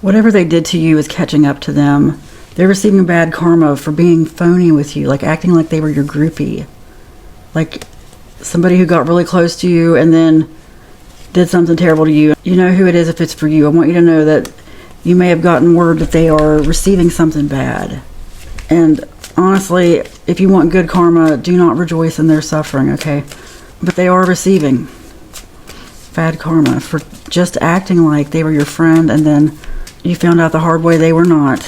Whatever they did to you is catching up to them. They're receiving bad karma for being phony with you, like acting like they were your groupie. Like somebody who got really close to you and then did something terrible to you. You know who it is if it's for you. I want you to know that you may have gotten word that they are receiving something bad. And honestly, if you want good karma, do not rejoice in their suffering, okay? But they are receiving bad karma for just acting like they were your friend, and then you found out the hard way they were not.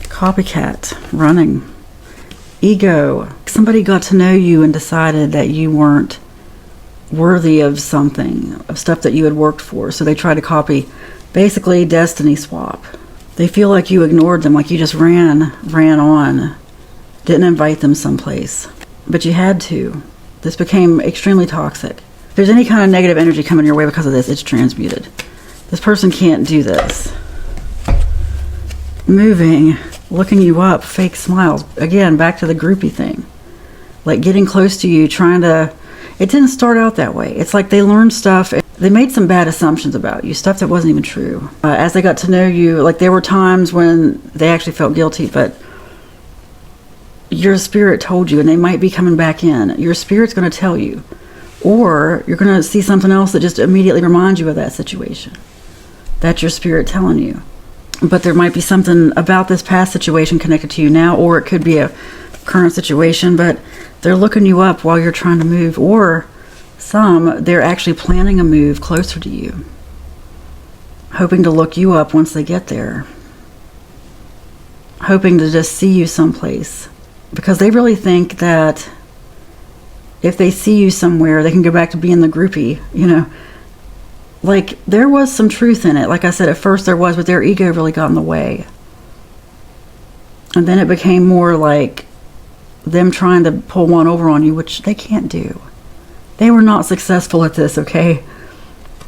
Copycat, running. Ego. Somebody got to know you and decided that you weren't worthy of something, of stuff that you had worked for. So they tried to copy, basically destiny swap. They feel like you ignored them, like you just ran on, didn't invite them someplace. But you had to. This became extremely toxic. If there's any kind of negative energy coming your way because of this, it's transmuted. This person can't do this. Moving, looking you up, fake smiles. Again, back to the groupie thing. Like getting close to you, trying to... It didn't start out that way. It's like they learned stuff. They made some bad assumptions about you, stuff that wasn't even true. As they got to know you, like there were times when they actually felt guilty, but your spirit told you, and they might be coming back in. Your spirit's going to tell you. Or you're going to see something else that just immediately reminds you of that situation. That's your spirit telling you. But there might be something about this past situation connected to you now, or it could be a current situation, but they're looking you up while you're trying to move, or they're actually planning a move closer to you, hoping to look you up once they get there, hoping to just see you someplace, because they really think that if they see you somewhere, they can go back to being the groupie, you know. Like, there was some truth in it. Like I said, at first there was, but their ego really got in the way. And then it became more like them trying to pull one over on you, which they can't do. They were not successful at this, okay?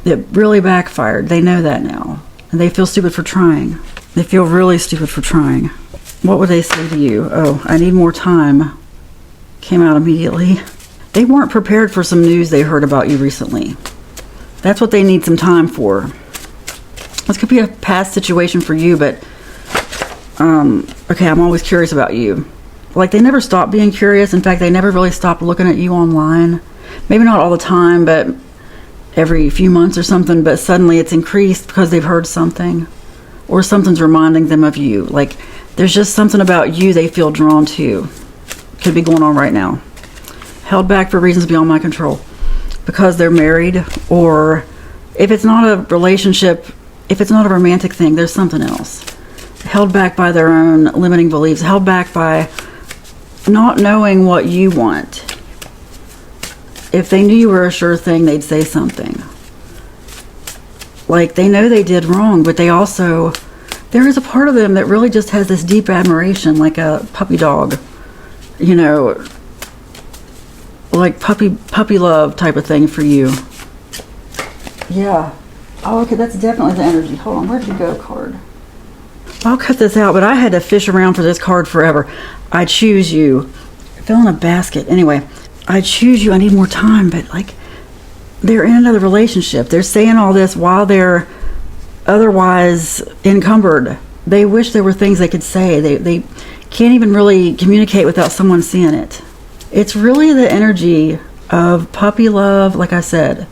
It really backfired. They know that now. And they feel stupid for trying. They feel really stupid for trying. What would they say to you? Oh, I need more time. Came out immediately. They weren't prepared for some news they heard about you recently. That's what they need some time for. This could be a past situation for you, but okay, I'm always curious about you. Like, they never stopped being curious. In fact, they never really stopped looking at you online. Maybe not all the time, but every few months or something, but suddenly it's increased because they've heard something, or something's reminding them of you. Like, there's just something about you they feel drawn to. Could be going on right now. Held back for reasons beyond my control. Because they're married, or if it's not a relationship, if it's not a romantic thing, there's something else. Held back by their own limiting beliefs, held back by not knowing what you want. If they knew you were a sure thing, they'd say something. Like, they know they did wrong, but they also, there is a part of them that really just has this deep admiration, like a puppy dog, you know, like puppy love type of thing for you. Yeah. Oh, okay, that's definitely the energy. Hold on, where'd you go, card? I'll cut this out, but I had to fish around for this card forever. I choose you. It fell in a basket. Anyway, I choose you. I need more time, but like, they're in another relationship. They're saying all this while they're otherwise encumbered. They wish there were things they could say. They can't even really communicate without someone seeing it. It's really the energy of puppy love, like I said.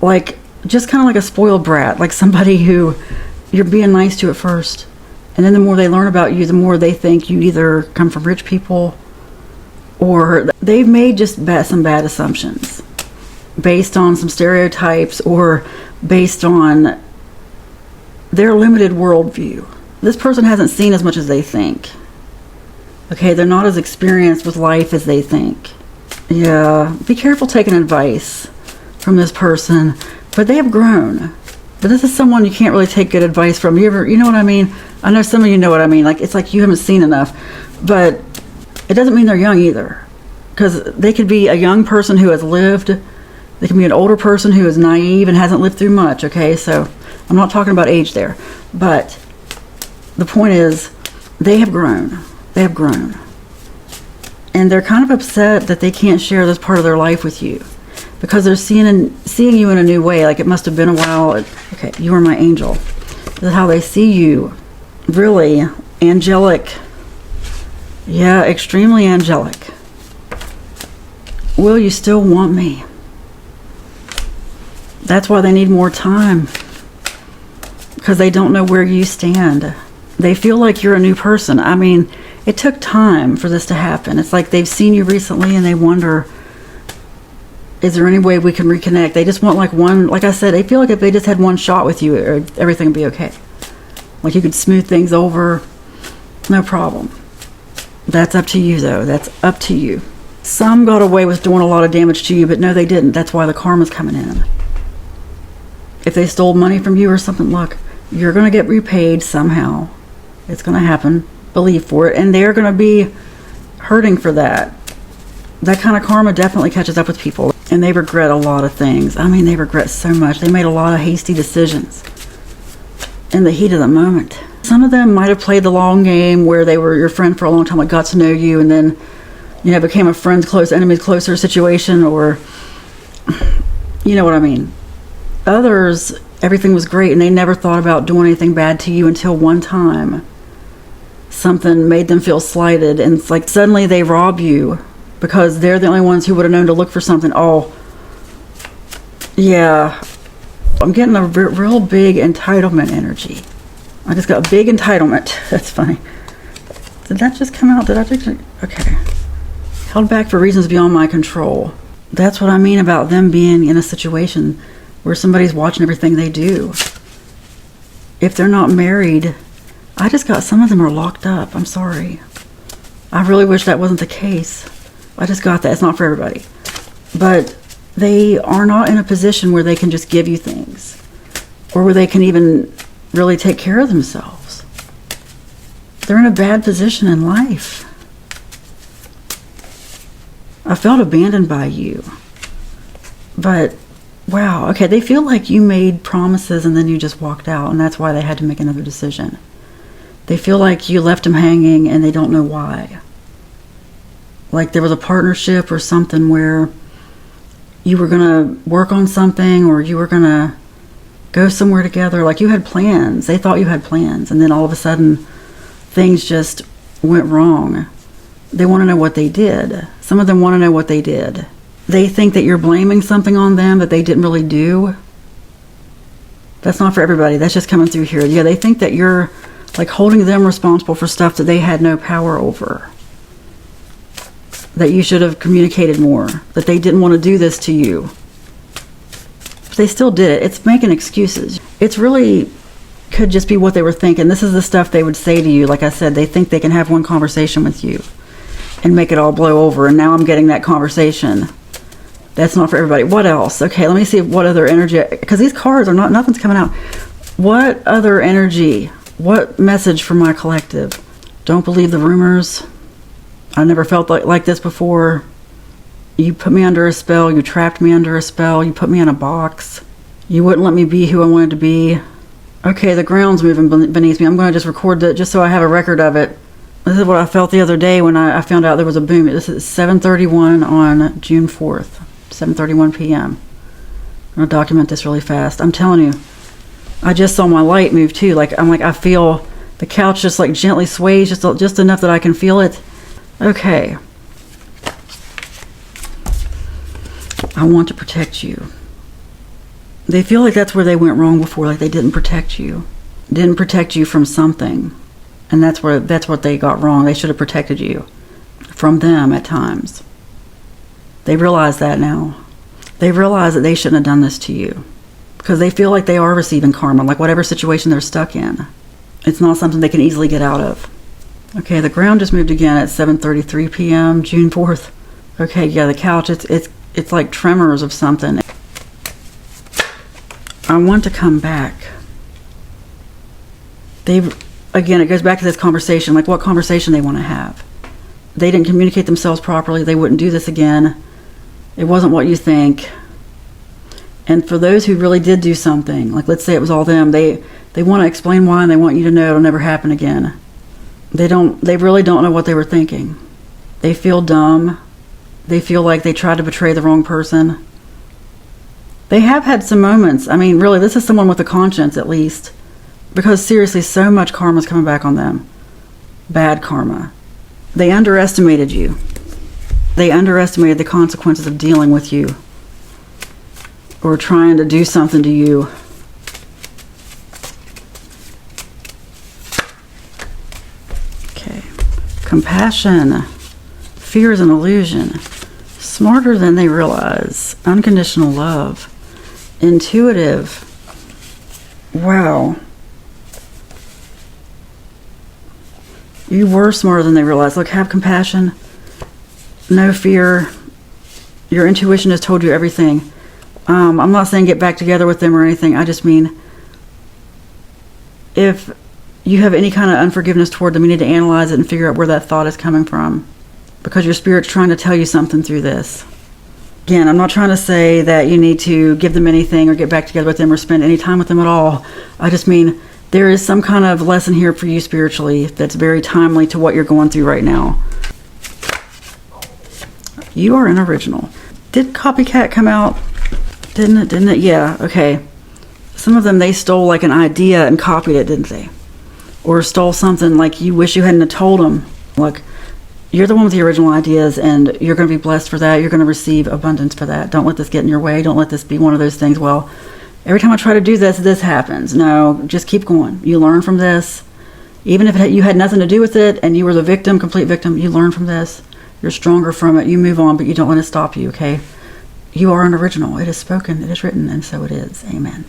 Like, just kind of like a spoiled brat, like somebody who you're being nice to at first. And then the more they learn about you, the more they think you either come from rich people, or they've made just some bad assumptions based on some stereotypes, or based on their limited worldview. This person hasn't seen as much as they think. Okay, they're not as experienced with life as they think. Yeah, be careful taking advice from this person. But they have grown. But this is someone you can't really take good advice from. You know what I mean? I know some of you know what I mean. Like, it's like you haven't seen enough. But it doesn't mean they're young either. Because they could be a young person who has lived. They can be an older person who is naive and hasn't lived through much, okay? So I'm not talking about age there. But the point is, they have grown. They have grown. And they're kind of upset that they can't share this part of their life with you. because they're seeing you in a new way. Like, it must have been a while. Okay, you are my angel. This is how they see you. Really angelic. Yeah, extremely angelic. Will you still want me? That's why they need more time, because they don't know where you stand. They feel like you're a new person. I mean, it took time for this to happen. It's like they've seen you recently and they wonder, is there any way we can reconnect? They just want like I said, they feel like if they just had one shot with you, everything would be okay. Like, you could smooth things over, no problem. That's up to you, though. That's up to you. Some got away with doing a lot of damage to you, but no, they didn't. That's why the karma's coming in. If they stole money from you or something, look, you're going to get repaid somehow. It's going to happen. Believe for it. And they're going to be hurting for that. That kind of karma definitely catches up with people. And they regret a lot of things. I mean, they regret so much. They made a lot of hasty decisions in the heat of the moment. Some of them might have played the long game where they were your friend for a long time, like got to know you, and then, became a friends close, enemies closer situation, or, you know what I mean. Others, everything was great, and they never thought about doing anything bad to you until one time something made them feel slighted, and it's like suddenly they rob you because they're the only ones who would have known to look for something. Oh, yeah. I'm getting a real big entitlement energy. I just got a big entitlement. That's funny. Did that just come out? Did I just... Okay. Held back for reasons beyond my control. That's what I mean about them being in a situation where somebody's watching everything they do. If they're not married, I just got some of them are locked up. I'm sorry. I really wish that wasn't the case. I just got that. It's not for everybody. But they are not in a position where they can just give you things, or where they can even really take care of themselves. They're in a bad position in life. I felt abandoned by you. But, wow, okay, they feel like you made promises and then you just walked out, and that's why they had to make another decision. They feel like you left them hanging and they don't know why. Like there was a partnership or something where you were going to work on something, or you were going to go somewhere together. Like you had plans. They thought you had plans. And then all of a sudden, things just went wrong. They want to know what they did. Some of them want to know what they did. They think that you're blaming something on them that they didn't really do. That's not for everybody. That's just coming through here. Yeah, they think that you're like holding them responsible for stuff that they had no power over. That you should have communicated more. That they didn't want to do this to you. But they still did it. It's making excuses. It's really could just be what they were thinking. This is the stuff they would say to you. Like I said, they think they can have one conversation with you and make it all blow over. And now I'm getting that conversation. That's not for everybody. What else? Okay, let me see what other energy, because these cards are nothing's coming out. What other energy? What message for my collective? Don't believe the rumors. I never felt like this before. You put me under a spell. You trapped me under a spell. You put me in a box. You wouldn't let me be who I wanted to be. Okay, the ground's moving beneath me. I'm going to just record that just so I have a record of it. This is what I felt the other day when I found out there was a boom. This is 7:31 on June 4th. 7:31 p.m. I'm going to document this really fast. I'm telling you, I just saw my light move too. I feel the couch just like gently sways just enough that I can feel it. Okay. I want to protect you. They feel like that's where they went wrong before, like they didn't protect you. Didn't protect you from something. And that's what they got wrong. They should have protected you from them at times. They realize that now. They realize that they shouldn't have done this to you. Because they feel like they are receiving karma, like whatever situation they're stuck in. It's not something they can easily get out of. Okay, the ground just moved again at 7:33 p.m., June 4th. Okay, yeah, the couch, it's like tremors of something. I want to come back. Again, it goes back to this conversation, like what conversation they want to have. They didn't communicate themselves properly. They wouldn't do this again. It wasn't what you think. And for those who really did do something, like let's say it was all them, they want to explain why, and they want you to know it'll never happen again. They really don't know what they were thinking. They feel dumb. They feel like they tried to betray the wrong person. They have had some moments. I mean, really, this is someone with a conscience, at least. Because seriously, so much karma is coming back on them. Bad karma. They underestimated you. They underestimated the consequences of dealing with you. Or trying to do something to you. Okay. Compassion. Fear is an illusion. Smarter than they realize. Unconditional love. Intuitive. Wow. You were smarter than they realized. Look, have compassion. No fear. Your intuition has told you everything. I'm not saying get back together with them or anything. I just mean, if you have any kind of unforgiveness toward them, you need to analyze it and figure out where that thought is coming from. Because your spirit's trying to tell you something through this. Again, I'm not trying to say that you need to give them anything or get back together with them or spend any time with them at all. I just mean, there is some kind of lesson here for you spiritually that's very timely to what you're going through right now. You are an original. Did Copycat come out? Didn't it? Yeah, okay. Some of them, they stole like an idea and copied it, didn't they? Or stole something like you wish you hadn't have told them. Look, you're the one with the original ideas, and you're going to be blessed for that. You're going to receive abundance for that. Don't let this get in your way. Don't let this be one of those things, well, every time I try to do this, this happens. No, just keep going. You learn from this. Even if you had nothing to do with it and you were the victim, complete victim, you learn from this. You're stronger from it. You move on, but you don't let it stop you, okay? You are an original. It is spoken, it is written, and so it is. Amen.